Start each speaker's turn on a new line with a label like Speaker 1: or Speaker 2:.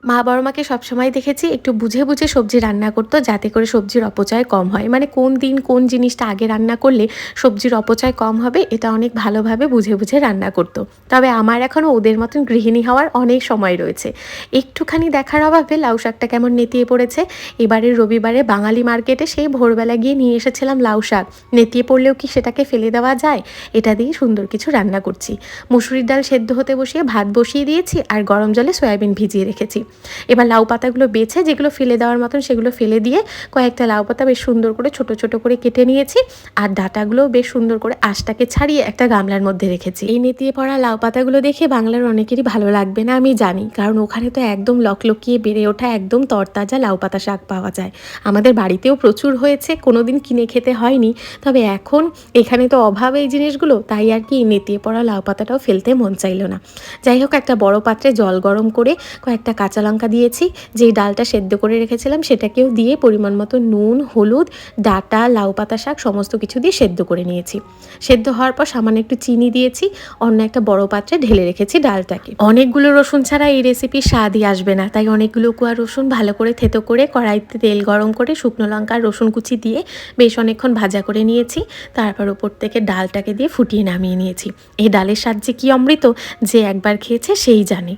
Speaker 1: মা বড় মাকে সবসময় দেখেছি একটু বুঝে বুঝে সবজি রান্না করতো যাতে করে সবজির অপচয় কম হয়। মানে কোন দিন কোন জিনিসটা আগে রান্না করলে সবজির অপচয় কম হবে এটা অনেক ভালোভাবে বুঝে বুঝে রান্না করতো। তবে আমার এখনও ওদের মতন গৃহিণী হওয়ার অনেক সময় রয়েছে। একটুখানি দেখার অভাবে লাউ শাকটা কেমন নেতিয়ে পড়েছে। এবারের রবিবারে বাঙালি মার্কেটে সেই ভোরবেলা গিয়ে নিয়ে এসেছিলাম লাউ শাক। নেতিয়ে পড়লেও কি সেটাকে ফেলে দেওয়া যায়? এটা দিয়ে সুন্দর কিছু রান্না করছি। মুসুরির ডাল সেদ্ধ হতে বসিয়ে ভাত বসিয়ে দিয়েছি আর গরম জলে সয়াবিন ভিজিয়ে রেখেছি। এবার লাউ পাতাগুলো বেছে যেগুলো ফেলে দেওয়ার মতন সেগুলো ফেলে দিয়ে কয়েকটা লাউ পাতা বেশ সুন্দর করে ছোট ছোট করে কেটে নিয়েছি। আর ডাঁটাগুলোও বেশ সুন্দর করে আঁশটাকে ছাড়িয়ে একটা গামলার মধ্যে রেখেছি। এই নেতিয়ে পড়া লাউ পাতাগুলো দেখে বাংলার অনেকেরই ভালো লাগবে না আমি জানি, কারণ ওখানে তো একদম লকলকিয়ে বেড়ে ওঠা একদম তরতাজা লাউ পাতা শাক পাওয়া যায়। আমাদের বাড়িতেও প্রচুর হয়েছে, কোনোদিন কিনে খেতে হয়নি। তবে এখন এখানে তো অভাব এই জিনিসগুলো, তাই আর কি নেতিয়ে পড়া লাউ পাতাটাও ফেলতে মন চাইল না। যাই হোক, একটা বড় পাত্রে জল গরম করে কয়েকটা কাঁচা লঙ্কা দিয়েছি, যেই ডালটা সেদ্ধ করে রেখেছিলাম সেটাকেও দিয়ে পরিমাণ মতো নুন, হলুদ, ডাঁটা, লাউ পাতা শাক সমস্ত কিছু দিয়ে সেদ্ধ করে নিয়েছি। সেদ্ধ হওয়ার পর সামান্য একটু চিনি দিয়েছি, অন্য একটা বড় পাত্রে ঢেলে রেখেছি ডালটাকে। অনেকগুলো রসুন ছাড়া এই রেসিপির স্বাদই আসবে না, তাই অনেকগুলো কোয়া রসুন ভালো করে থেতো করে কড়াইতে তেল গরম করে শুকনো লঙ্কা আর রসুন কুচি দিয়ে বেশ অনেকক্ষণ ভাজা করে নিয়েছি। তারপর ওপর থেকে ডালটাকে দিয়ে ফুটিয়ে নামিয়ে নিয়েছি। এই ডালের স্বাদ যে কী অমৃত, যে একবার খেয়েছে সেই জানে।